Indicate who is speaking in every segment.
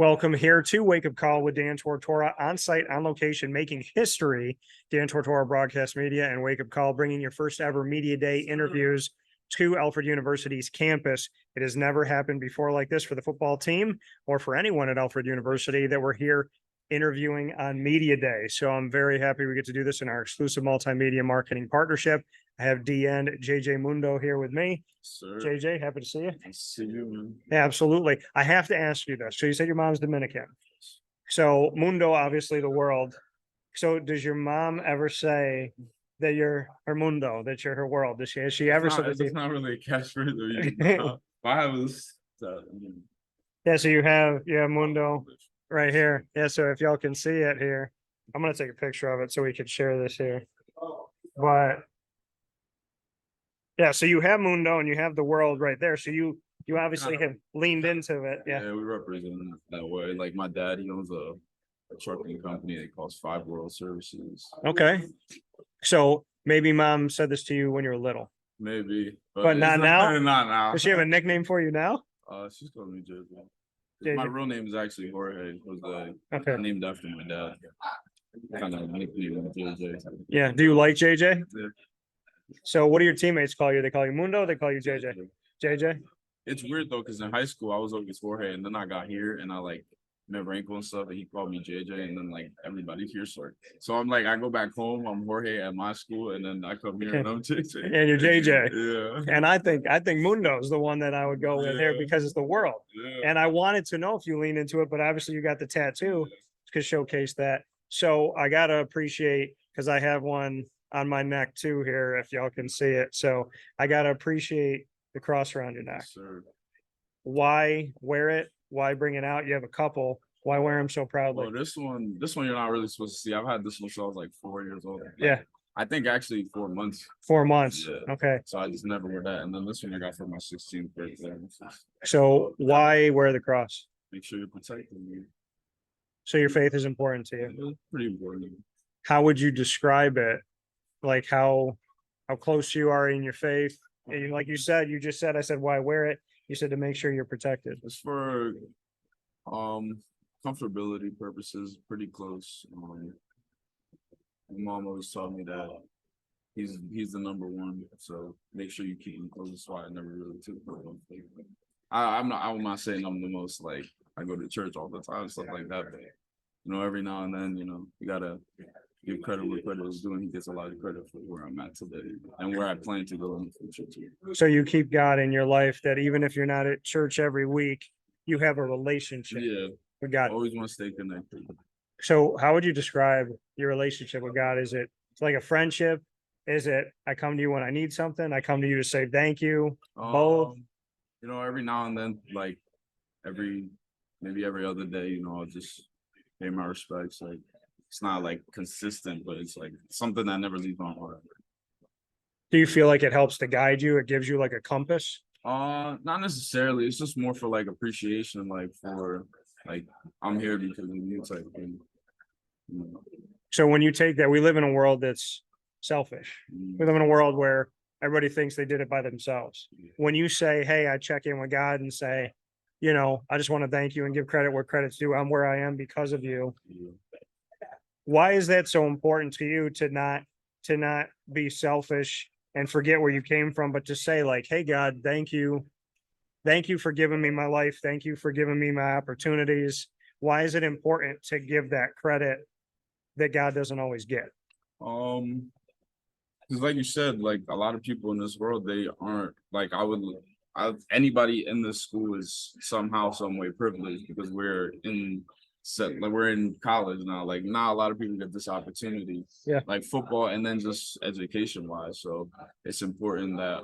Speaker 1: Welcome here to Wake Up Call with Dan Tortora, on site, on location, making history. Dan Tortora, Broadcast Media, and Wake Up Call, bringing your first ever Media Day interviews to Alfred University's campus. It has never happened before like this for the football team or for anyone at Alfred University that we're here interviewing on Media Day. So I'm very happy we get to do this in our exclusive multimedia marketing partnership. I have DN JJ Mundo here with me.
Speaker 2: Sir.
Speaker 1: JJ, happy to see you.
Speaker 2: Nice to see you, man.
Speaker 1: Yeah, absolutely. I have to ask you this. So you said your mom's Dominican. So Mundo, obviously the world. So does your mom ever say that you're her Mundo, that you're her world? Does she, has she ever said that?
Speaker 2: It's not really a catchphrase. I was,
Speaker 1: Yeah, so you have Mundo right here. Yeah, so if y'all can see it here, I'm gonna take a picture of it so we can share this here. But yeah, so you have Mundo and you have the world right there. So you obviously have leaned into it. Yeah.
Speaker 2: Yeah, we represent it that way. Like my dad, he owns a trucking company that calls Five World Services.
Speaker 1: Okay. So maybe mom said this to you when you were little.
Speaker 2: Maybe.
Speaker 1: But not now?
Speaker 2: Not now.
Speaker 1: Does she have a nickname for you now?
Speaker 2: She's calling me JJ.
Speaker 1: JJ.
Speaker 2: My real name is actually Jorge. Jose.
Speaker 1: Okay.
Speaker 2: Named after my dad. Kind of nickname JJ.
Speaker 1: Yeah. Do you like JJ?
Speaker 2: Yeah.
Speaker 1: So what do your teammates call you? They call you Mundo, they call you JJ. JJ?
Speaker 2: It's weird though, because in high school I was always Jorge, and then I got here and I like met Rankle and stuff, and he called me JJ, and then like everybody here started. So I'm like, I go back home, I'm Jorge at my school, and then I come here and I'm JJ.
Speaker 1: And you're JJ.
Speaker 2: Yeah.
Speaker 1: And I think Mundo is the one that I would go with here because it's the world.
Speaker 2: Yeah.
Speaker 1: And I wanted to know if you lean into it, but obviously you got the tattoo to showcase that. So I gotta appreciate, because I have one on my neck too here, if y'all can see it. So I gotta appreciate the cross around your neck.
Speaker 2: Yes, sir.
Speaker 1: Why wear it? Why bring it out? You have a couple. Why wear them so proudly?
Speaker 2: Well, this one you're not really supposed to see. I've had this one since I was like 4 years old.
Speaker 1: Yeah.
Speaker 2: I think actually 4 months.
Speaker 1: 4 months.
Speaker 2: Yeah.
Speaker 1: Okay.
Speaker 2: So I just never wear that. And then this one I got for my 16th birthday.
Speaker 1: So why wear the cross?
Speaker 2: Make sure you're protecting me.
Speaker 1: So your faith is important to you.
Speaker 2: It's pretty important.
Speaker 1: How would you describe it? Like how close you are in your faith? And like you said, I said, why wear it? You said to make sure you're protected.
Speaker 2: It's for comfortability purposes, pretty close. My mom always taught me that he's the number one, so make sure you keep him close. That's why I never really took it. I'm not saying I'm the most, like, I go to church all the time, stuff like that, but every now and then, you gotta give credit where credit is due, and he gets a lot of credit for where I'm at today and where I plan to go in the future too.
Speaker 1: So you keep God in your life, that even if you're not at church every week, you have a relationship with God.
Speaker 2: Always want to stay connected.
Speaker 1: So how would you describe your relationship with God? Is it like a friendship? Is it, I come to you when I need something, I come to you to say thank you? Both?
Speaker 2: Every now and then, like maybe every other day, I'll just pay my respects. Like, it's not like consistent, but it's like something that never leaves my heart.
Speaker 1: Do you feel like it helps to guide you? It gives you like a compass?
Speaker 2: Not necessarily. It's just more for like appreciation, like for like I'm here because of you type thing.
Speaker 1: So when you take that, we live in a world that's selfish. We live in a world where everybody thinks they did it by themselves. When you say, hey, I check in with God and say, I just want to thank you and give credit where credit's due. I'm where I am because of you. Why is that so important to you to not be selfish and forget where you came from, but to say like, hey, God, thank you. Thank you for giving me my life. Thank you for giving me my opportunities. Why is it important to give that credit that God doesn't always get?
Speaker 2: Because like you said, like a lot of people in this world, they aren't like anybody in this school is somehow, some way privileged because we're in college now. Like not a lot of people get this opportunity.
Speaker 1: Yeah.
Speaker 2: Like football and then just education wise. So it's important that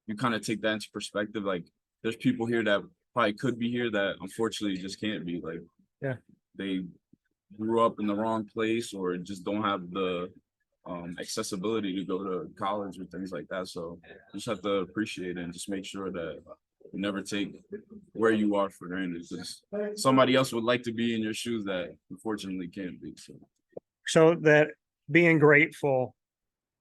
Speaker 2: you kind of take that into perspective. Like there's people here that probably could be here that unfortunately just can't be. Like they grew up in the wrong place or just don't have the accessibility to go to college or things like that. So you just have to appreciate it and just make sure that you never take where you are for granted, because somebody else would like to be in your shoes that unfortunately can't be.
Speaker 1: So that being grateful,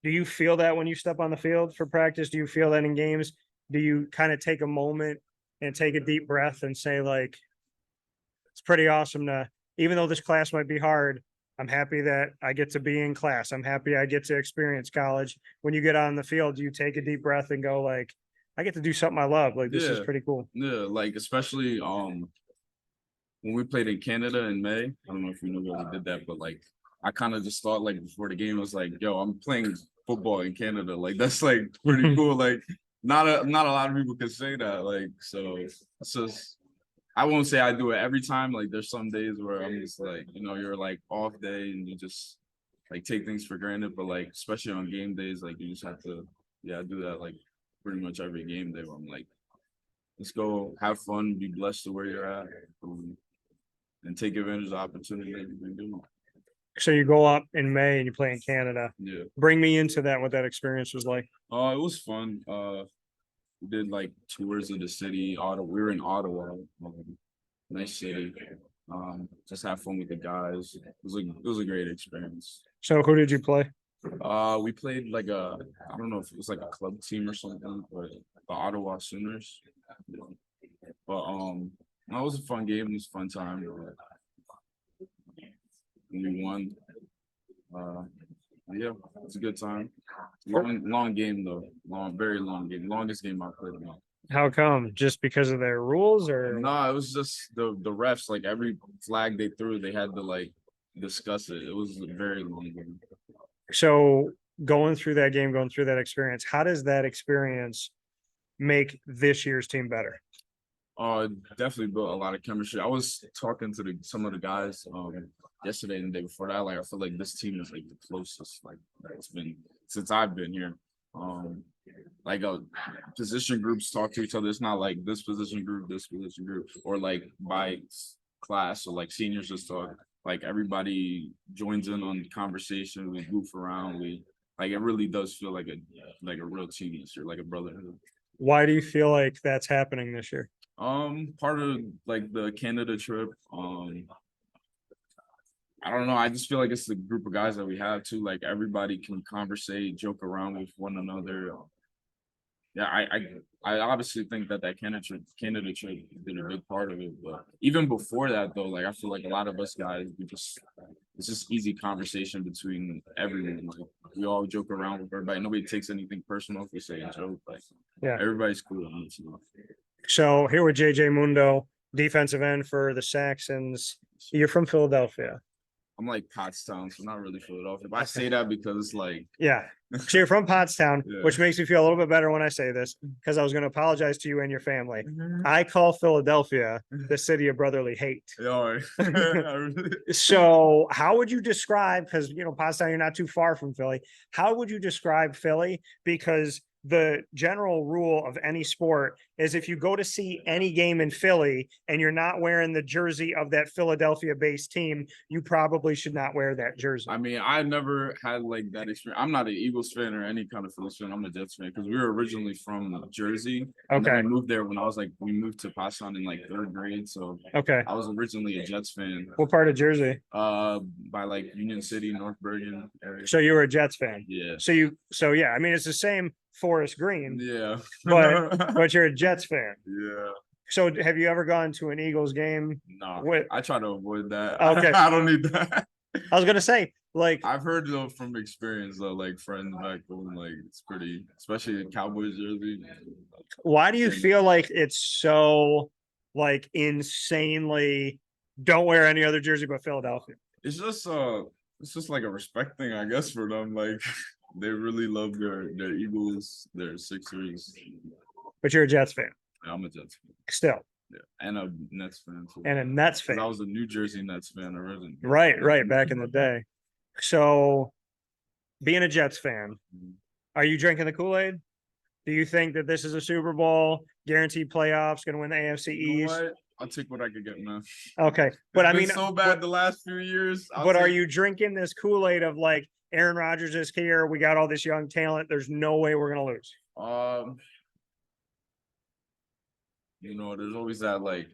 Speaker 1: do you feel that when you step on the field for practice? Do you feel that in games? Do you kind of take a moment and take a deep breath and say like, it's pretty awesome to, even though this class might be hard, I'm happy that I get to be in class. I'm happy I get to experience college. When you get out in the field, you take a deep breath and go like, I get to do something I love. Like, this is
Speaker 2: Yeah.
Speaker 1: pretty cool.
Speaker 2: Yeah, like especially when we played in Canada in May. I don't know if you know that we did that, but like I kind of just thought like before the game, I was like, yo, I'm playing football in Canada. Like that's like pretty cool. Like not a lot of people can say that. Like, so it's just, I won't say I do it every time. Like there's some days where I'm just like, you know, you're like off day and you just like take things for granted. But like especially on game days, like you just have to, yeah, I do that like pretty much every game day where I'm like, let's go have fun, be blessed to where you're at, and take advantage of the opportunity that you've been doing.
Speaker 1: So you go up in May and you play in Canada.
Speaker 2: Yeah.
Speaker 1: Bring me into that, what that experience was like.
Speaker 2: Oh, it was fun. We did like tours of the city. We were in Ottawa, nice city. Just have fun with the guys. It was a great experience.
Speaker 1: So who did you play?
Speaker 2: We played like I don't know if it was like a club team or something, but the Ottawa Sooners. But no, it was a fun game. It was a fun time. We won. Yeah, it's a good time. Long game though. Very long game. Longest game I played.
Speaker 1: How come? Just because of their rules, or
Speaker 2: no? It was just the refs. Like every flag they threw, they had to like discuss it. It was a very long game.
Speaker 1: so going through that game, going through that experience, how does that experience make this year's team better?
Speaker 2: It definitely built a lot of chemistry. I was talking to some of the guys yesterday and the day before that. Like I feel like this team is like the closest like it's been since I've been here. Like position groups talk to each other. It's not like this position group, or like by class. So like seniors just talk. Like everybody joins in on the conversation. We goof around. Like it really does feel like a real team this year, like a brotherhood.
Speaker 1: Why do you feel like that's happening this year?
Speaker 2: Part of like the Canada trip. I don't know. I just feel like it's the group of guys that we have too. Like everybody can conversate, joke around with one another. Yeah, I obviously think that Canada trip did a big part of it. But even before that, though, like I feel like a lot of us guys, it's just easy conversation between everyone. Like we all joke around with everybody. Nobody takes anything personal if we say a joke. Like
Speaker 1: Yeah,
Speaker 2: everybody's cool.
Speaker 1: So here with JJ Mundo, defensive end for the Saxons. You're from Philadelphia.
Speaker 2: I'm like Pottstown, so not really Philadelphia. But I say that because like
Speaker 1: Yeah. So you're from Pottstown,
Speaker 2: Yeah.
Speaker 1: which makes me feel a little bit better when I say this, because I was going to apologize to you and your family. I call Philadelphia the city of brotherly hate.
Speaker 2: Yeah.
Speaker 1: So how would you describe, because Pottstown, you're not too far from Philly. How would you describe Philly? Because the general rule of any sport is if you go to see any game in Philly and you're not wearing the jersey of that Philadelphia-based team, you probably should not wear that jersey.
Speaker 2: I mean, I never had like that experience. I'm not an Eagles fan or any kind of Phillies fan. I'm a Jets fan because we were originally from Jersey. And
Speaker 1: Okay.
Speaker 2: then we moved there when we moved to Pottstown in like 3rd grade. So
Speaker 1: Okay.
Speaker 2: I was originally a Jets fan.
Speaker 1: What part of Jersey?
Speaker 2: By like Union City, North Bergen area.
Speaker 1: So you were a Jets fan.
Speaker 2: Yeah.
Speaker 1: So yeah, I mean it's the same Forest Green.
Speaker 2: Yeah.
Speaker 1: but you're a Jets fan.
Speaker 2: Yeah.
Speaker 1: So have you ever gone to an Eagles game?
Speaker 2: No, I try to avoid that.
Speaker 1: Okay.
Speaker 2: I don't need that.
Speaker 1: I was gonna say, like,
Speaker 2: I've heard though from experience though, like friends back home, like it's pretty, especially in Cowboys jersey.
Speaker 1: Why do you feel like it's so like insanely don't wear any other jersey but Philadelphia?
Speaker 2: It's just like a respect thing, I guess, for them. Like they really love their Eagles, their Sixers.
Speaker 1: But you're a Jets fan.
Speaker 2: Yeah, I'm a Jets fan.
Speaker 1: Still.
Speaker 2: Yeah, and a Nets fan too.
Speaker 1: And a Nets fan.
Speaker 2: I was a New Jersey Nets fan originally.
Speaker 1: Right, back in the day. So being a Jets fan, are you drinking the Kool-Aid? Do you think that this is a Super Bowl, guaranteed playoffs, gonna win the AFC East?
Speaker 2: You know what? I'll take what I could get, man.
Speaker 1: Okay. But
Speaker 2: It's
Speaker 1: I
Speaker 2: been
Speaker 1: mean
Speaker 2: so bad the last few years.
Speaker 1: Are you drinking this Kool-Aid of like Aaron Rodgers is here, we got all this young talent, there's no way we're gonna lose?
Speaker 2: There's always that like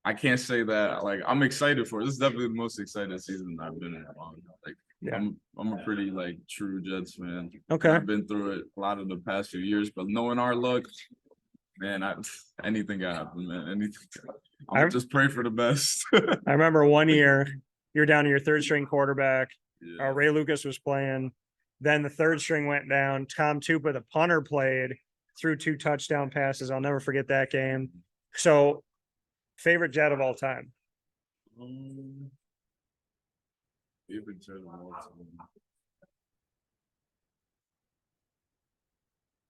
Speaker 2: I can't say that like I'm excited for it. This is definitely the most excited season I've been in a long time. Like
Speaker 1: Yeah.
Speaker 2: I'm a pretty like true Jets fan.
Speaker 1: Okay.
Speaker 2: I've been through it a lot of the past few years, but knowing our luck, man, anything can happen, man. Anything. I'll just pray for the best.
Speaker 1: I remember one year you're down to your third string quarterback.
Speaker 2: Yeah.
Speaker 1: Ray Lucas was playing. Then the third string went down. Tom Tupa, the punter, played, threw 2 touchdown passes. I'll never forget that game. So, favorite Jet of all time?
Speaker 2: Favorite Jet of all time.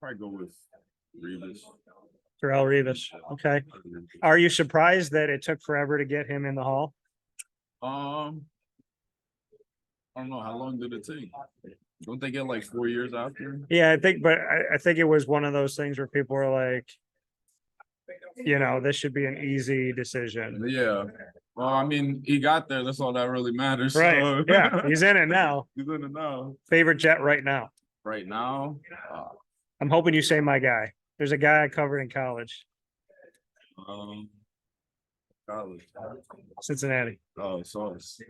Speaker 2: Probably go with Revis.
Speaker 1: Terrell Revis. Okay. Are you surprised that it took forever to get him in the Hall?
Speaker 2: I don't know. How long did it take? Don't they get like 4 years after?
Speaker 1: Yeah, I think, but I think it was one of those things where people were like, this should be an easy decision.
Speaker 2: Yeah. Well, I mean, he got there. That's all that really matters.
Speaker 1: Right.
Speaker 2: So.
Speaker 1: Yeah, he's in it now.
Speaker 2: He's in it now.
Speaker 1: Favorite Jet right now?
Speaker 2: Right now?
Speaker 1: I'm hoping you say my guy. There's a guy I covered in college.
Speaker 2: College.
Speaker 1: Cincinnati.
Speaker 2: Oh, Sauce.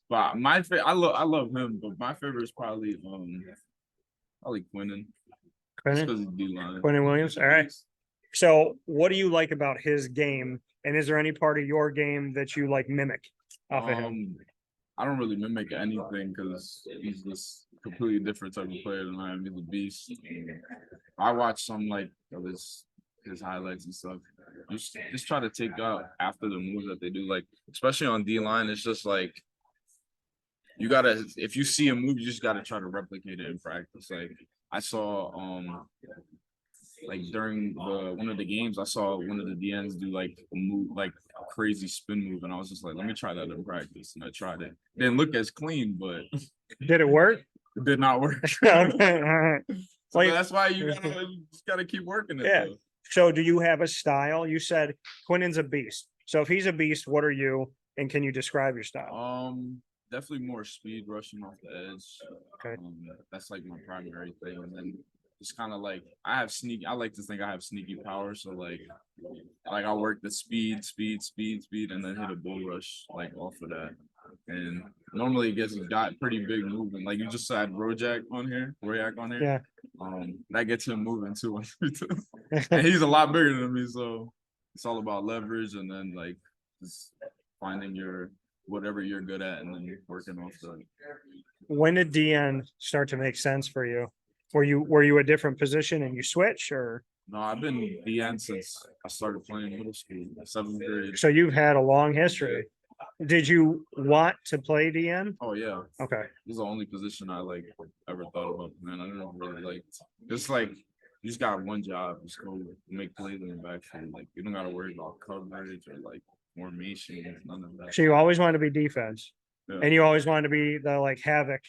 Speaker 2: But my favorite, I love him, but my favorite is probably Quinnen.
Speaker 1: Quinnen?
Speaker 2: Because he's D-line.
Speaker 1: Quinnen Williams. All right. So what do you like about his game? And is there any part of your game that you like mimic off of him?
Speaker 2: I don't really mimic anything because he's just completely different type of player than I am. He's a beast. I watch some like of his highlights and stuff. Just try to take out after the moves that they do, like especially on D-line. It's just like you gotta, if you see a move, you just gotta try to replicate it in practice. Like I saw like during one of the games, I saw one of the DNs do like a move, like a crazy spin move, and I was just like, let me try that in practice. And I tried it. Didn't look as clean, but
Speaker 1: did it work?
Speaker 2: It did not work.
Speaker 1: Okay, all right.
Speaker 2: So that's why you just gotta keep working it.
Speaker 1: Yeah.
Speaker 2: Though.
Speaker 1: So do you have a style? You said Quinnen's a beast. So if he's a beast, what are you? And can you describe your style?
Speaker 2: Definitely more speed, rushing off the edge.
Speaker 1: Okay.
Speaker 2: That's like my primary thing. And then it's kind of like I like to think I have sneaky power. So like I work the speed, and then hit a bull rush like off of that. And normally it gets got pretty big movement. Like you just had Royak on here.
Speaker 1: Yeah.
Speaker 2: That gets him moving too. And he's a lot bigger than me, so it's all about leverage and then like just finding your whatever you're good at and then you're working off the.
Speaker 1: When did DN start to make sense for you? Were you a different position and you switch or?
Speaker 2: No, I've been DN since I started playing middle school, 7th grade.
Speaker 1: So you've had a long history. Did you want to play DN?
Speaker 2: Oh yeah.
Speaker 1: Okay.
Speaker 2: This is the only position I like ever thought about, man. I don't really like it's like you just got one job, just go make plays in the backfield. Like you don't gotta worry about coverage or like formation, none of that.
Speaker 1: So you always wanted to be defense.
Speaker 2: Yeah.
Speaker 1: And you always wanted to be the like havoc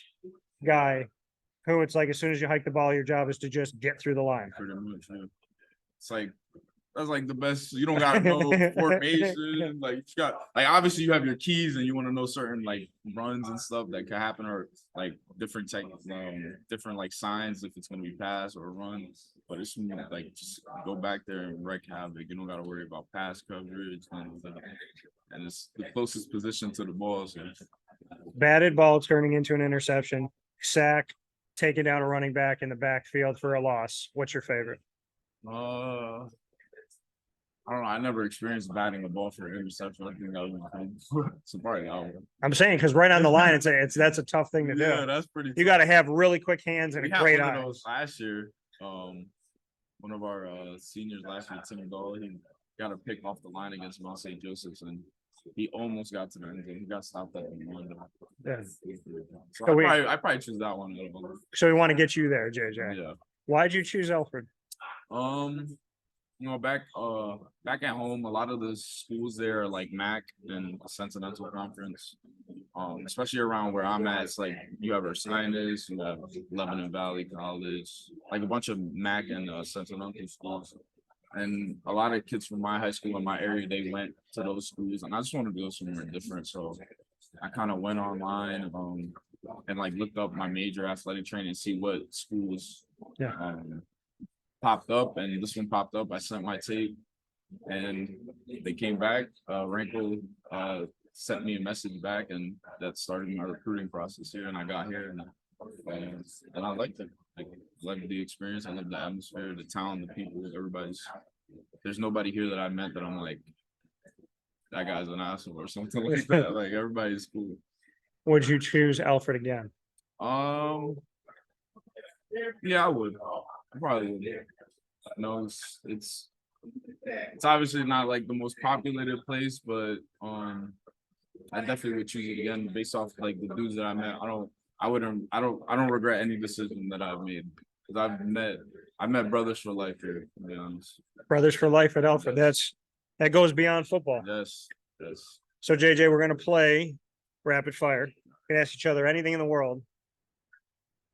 Speaker 1: guy who it's like as soon as you hike the ball, your job is to just get through the line.
Speaker 2: Pretty much, yeah. It's like that's like the best. You don't gotta know formation. Like you got like obviously you have your keys and you want to know certain like runs and stuff that can happen or like different different like signs if it's gonna be pass or run. But it's like just go back there and wreak havoc. You don't gotta worry about pass coverage and it's the closest position to the ball. So.
Speaker 1: Batted ball turning into an interception, sack, taking down a running back in the backfield for a loss. What's your favorite?
Speaker 2: I don't know. I never experienced batting a ball for an interception. I think that was so probably
Speaker 1: I'm saying because right on the line, that's a tough thing to do.
Speaker 2: Yeah, that's pretty.
Speaker 1: You got to have really quick hands and a great eye.
Speaker 2: Last year, one of our seniors last year, Tim Dahl, he got a pick off the line against Mount St. Joseph's, and he almost got to the end zone. He got stopped at the one.
Speaker 1: Yeah.
Speaker 2: So I probably choose that one.
Speaker 1: So we want to get you there, JJ.
Speaker 2: Yeah.
Speaker 1: Why'd you choose Alfred?
Speaker 2: Back at home, a lot of the schools there are like MAC and Continental Conference. Especially around where I'm at, it's like you have Ursinus, you have Lebanon Valley College, like a bunch of MAC and Continental schools. And a lot of kids from my high school in my area, they went to those schools, and I just wanted to go somewhere different. So I kind of went online and like looked up my major athletic training and see what schools popped up, and this one popped up. I sent my tape, and they came back. Rankle sent me a message back, and that started my recruiting process here. And I got here, and I liked it. I loved the experience. I loved the atmosphere, the town, the people. There's nobody here that I met that I'm like, that guy's an asshole or something like that. Like everybody's cool.
Speaker 1: Would you choose Alfred again?
Speaker 2: Yeah, I would. I probably would. No, it's obviously not like the most populated place, but I definitely would choose it again based off like the dudes that I met. I don't regret any decision that I've made because I met brothers for life here, to be honest.
Speaker 1: Brothers for life at Alfred.
Speaker 2: Yes.
Speaker 1: That goes beyond football.
Speaker 2: Yes, yes.
Speaker 1: So JJ, we're gonna play rapid fire. We can ask each other anything in the world.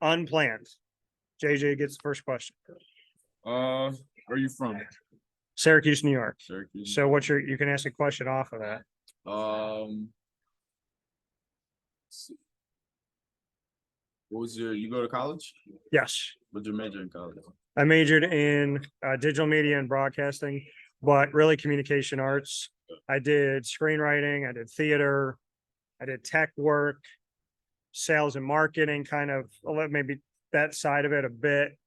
Speaker 1: Unplanned. JJ gets the first question.
Speaker 2: Where are you from?
Speaker 1: Syracuse, New York.
Speaker 2: Syracuse.
Speaker 1: So what's you can ask a question off of that.
Speaker 2: What was you go to college?
Speaker 1: Yes.
Speaker 2: What's your major in college?
Speaker 1: I majored in digital media and broadcasting, but really communication arts. I did screenwriting, I did theater, I did tech work, sales and marketing, kind of maybe that side of it a bit.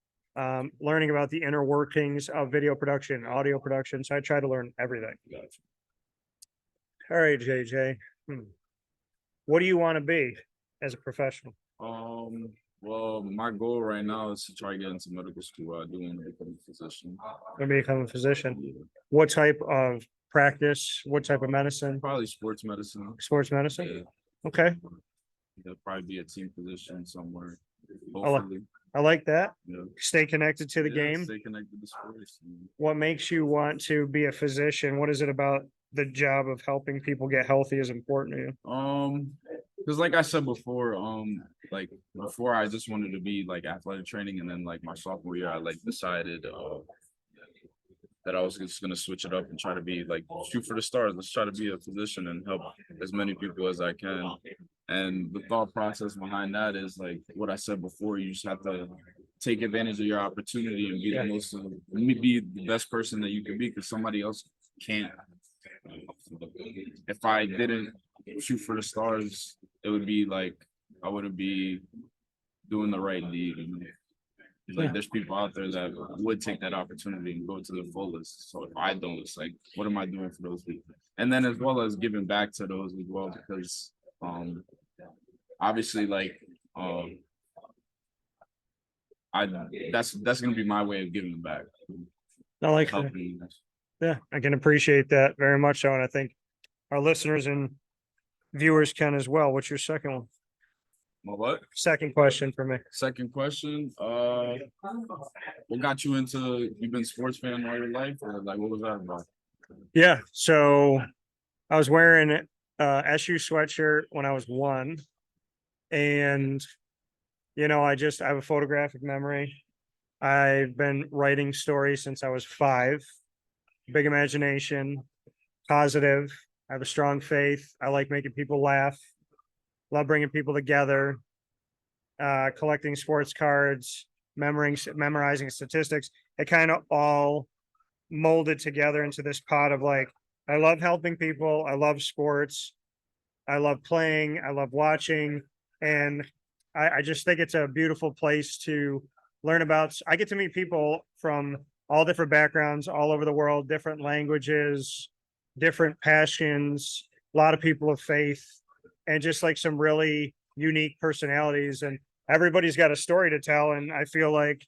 Speaker 1: Learning about the inner workings of video production and audio production. So I try to learn everything.
Speaker 2: Gotcha.
Speaker 1: All right, JJ. What do you want to be as a professional?
Speaker 2: Well, my goal right now is to try to get into medical school. I do want to become a physician.
Speaker 1: To become a physician.
Speaker 2: Yeah.
Speaker 1: What type of practice? What type of medicine?
Speaker 2: Probably sports medicine.
Speaker 1: Sports medicine?
Speaker 2: Yeah.
Speaker 1: Okay.
Speaker 2: There'll probably be a team position somewhere.
Speaker 1: I like-
Speaker 2: Hopefully.
Speaker 1: I like that.
Speaker 2: Yeah.
Speaker 1: Stay connected to the game.
Speaker 2: Stay connected to sports.
Speaker 1: What makes you want to be a physician? What is it about the job of helping people get healthy is important to you?
Speaker 2: Because like I said before, like before I just wanted to be like athletic training, and then like my sophomore year, I like decided that I was just gonna switch it up and try to be like shoot for the stars. Let's try to be a physician and help as many people as I can. And the thought process behind that is like what I said before. You just have to take advantage of your opportunity and be be the best person that you can be, because somebody else can't. If I didn't shoot for the stars, it would be like I wouldn't be doing the right deed. Like there's people out there that would take that opportunity and go to the fullest. So if I don't, it's like, what am I doing for those people? And then as well as giving back to those as well, because obviously like that's gonna be my way of giving back.
Speaker 1: I like that.
Speaker 2: Helping.
Speaker 1: Yeah, I can appreciate that very much so. And I think our listeners and viewers can as well. What's your second one?
Speaker 2: My what?
Speaker 1: Second question for me.
Speaker 2: Second question. What got you into, you've been a sports fan all your life, or like what was that about?
Speaker 1: Yeah. So I was wearing SU sweatshirt when I was 1. And I have a photographic memory. I've been writing stories since I was 5. Big imagination, positive. I have a strong faith. I like making people laugh. Love bringing people together. Collecting sports cards, memorizing statistics. It kind of all molded together into this pot of like, I love helping people. I love sports. I love playing. I love watching. And I just think it's a beautiful place to learn about. I get to meet people from all different backgrounds, all over the world, different languages, different passions, a lot of people of faith, and just like some really unique personalities. And everybody's got a story to tell. And I feel like,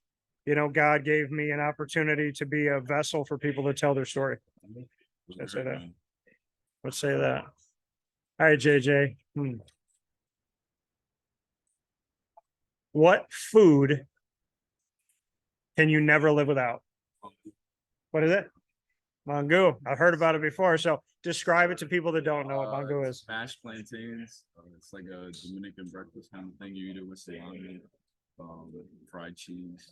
Speaker 1: God gave me an opportunity to be a vessel for people to tell their story. Let's say that. Let's say that. All right, JJ. What food can you never live without? What is it? Mango. I've heard about it before. So describe it to people that don't know what mango is.
Speaker 2: Mashed plantains. It's like a Dominican breakfast kind of thing. You eat it with salami, fried cheese.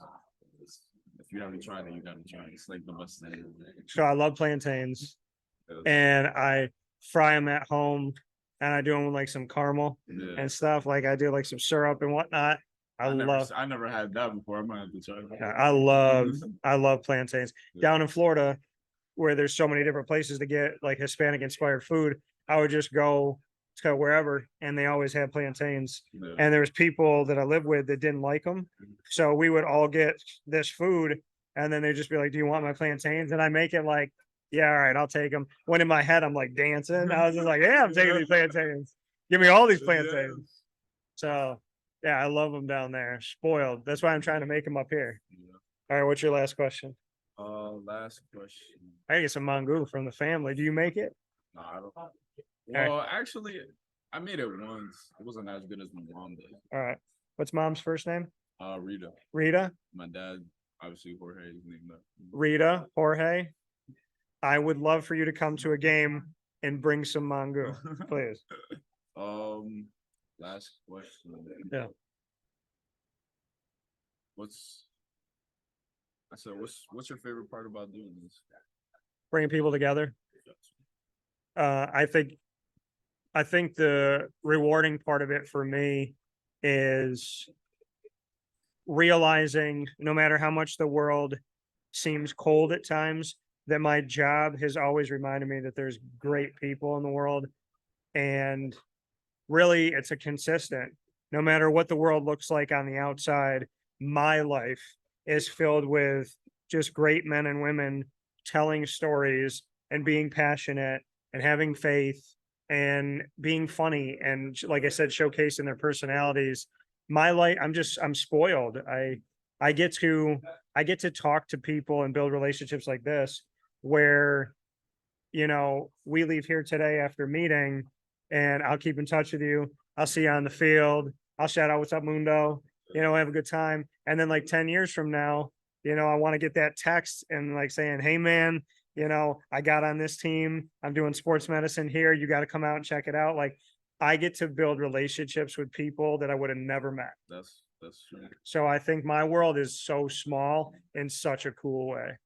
Speaker 2: If you haven't tried it, you gotta try it. It's like the best thing.
Speaker 1: So I love plantains, and I fry them at home, and I do them with like some caramel and stuff. Like I do like some syrup and whatnot. I
Speaker 2: never had that before. I might have to try that.
Speaker 1: I love plantains. Down in Florida, where there's so many different places to get like Hispanic inspired food, I would just go to wherever, and they always had plantains.
Speaker 2: Yeah.
Speaker 1: And there was people that I lived with that didn't like them, so we would all get this food, and then they'd just be like, "Do you want my plantains?" And I make it like Yeah, all right, I'll take them. When in my head, I'm like dancing. I was just like, yeah, I'm taking these plantains. Give me all these plantains. So yeah, I love them down there. Spoiled. That's why I'm trying to make them up here.
Speaker 2: Yeah.
Speaker 1: All right, what's your last question?
Speaker 2: Last question.
Speaker 1: I get some mango from the family. Do you make it?
Speaker 2: No, I don't. Well, actually, I made it once. It wasn't as good as my mom did.
Speaker 1: All right. What's mom's first name?
Speaker 2: Rita.
Speaker 1: Rita.
Speaker 2: My dad, obviously, Jorge is named that.
Speaker 1: Rita, Jorge. I would love for you to come to a game and bring some mango, please.
Speaker 2: Last question.
Speaker 1: Yeah.
Speaker 2: What's your favorite part about doing this?
Speaker 1: Bringing people together. I think the rewarding part of it for me is realizing no matter how much the world seems cold at times, that my job has always reminded me that there's great people in the world. And really, it's a consistent, no matter what the world looks like on the outside, my life is filled with just great men and women telling stories and being passionate and having faith and being funny. And like I said, showcasing their personalities. My life, I'm spoiled. I get to talk to people and build relationships like this where, you know, we leave here today after meeting and I'll keep in touch with you. I'll see you on the field. I'll shout out, what's up, Mundo? You know, have a good time. And then like 10 years from now, you know, I want to get that text and like saying, hey man, you know, I got on this team. I'm doing sports medicine here. You got to come out and check it out. Like I get to build relationships with people that I would have never met.
Speaker 2: That's true.
Speaker 1: So I think my world is so small in such a cool way.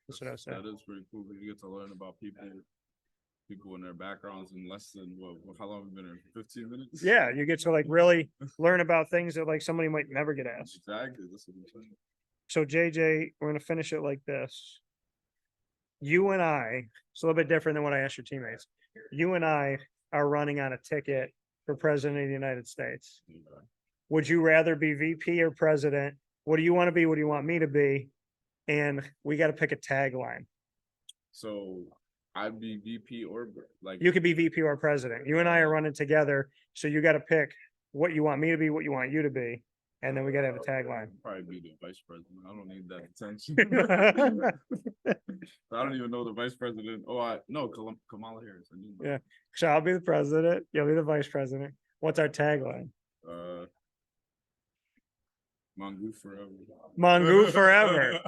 Speaker 1: That's what I said.
Speaker 2: That is pretty cool because you get to learn about people and their backgrounds in less than how long have we been here? 15 minutes?
Speaker 1: Yeah, you get to like really learn about things that like somebody might never get asked.
Speaker 2: Exactly. That's what I'm saying.
Speaker 1: So JJ, we're gonna finish it like this. You and I, it's a little bit different than what I asked your teammates. You and I are running on a ticket for president of the United States.
Speaker 2: Okay.
Speaker 1: Would you rather be VP or president? What do you want to be? What do you want me to be? And we got to pick a tagline.
Speaker 2: So I'd be VP or like
Speaker 1: You could be VP or president. You and I are running together. So you got to pick what you want me to be, what you want you to be. And then we got to have a tagline.
Speaker 2: probably be the vice president. I don't need that attention. I don't even know the vice president. Kamala Harris. I knew that.
Speaker 1: Yeah. So I'll be the president. You'll be the vice president. What's our tagline?
Speaker 2: Mongo forever.
Speaker 1: Mongo forever.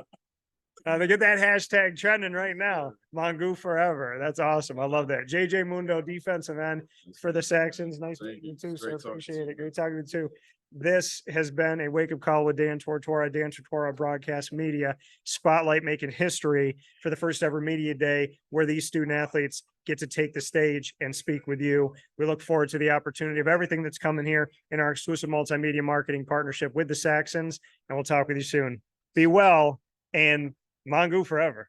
Speaker 1: They get that hashtag trending right now. Mongo forever. That's awesome. I love that. JJ Mundo, defensive end for the Saxons. Nice meeting you too, sir. Appreciate it. Great talking to you too. This has been a wake up call with Dan Tortora, Broadcast Media Spotlight, making history for the first ever media day where these student athletes get to take the stage and speak with you. We look forward to the opportunity of everything that's coming here in our exclusive multimedia marketing partnership with the Saxons, and we'll talk with you soon. Be well and Mongo forever.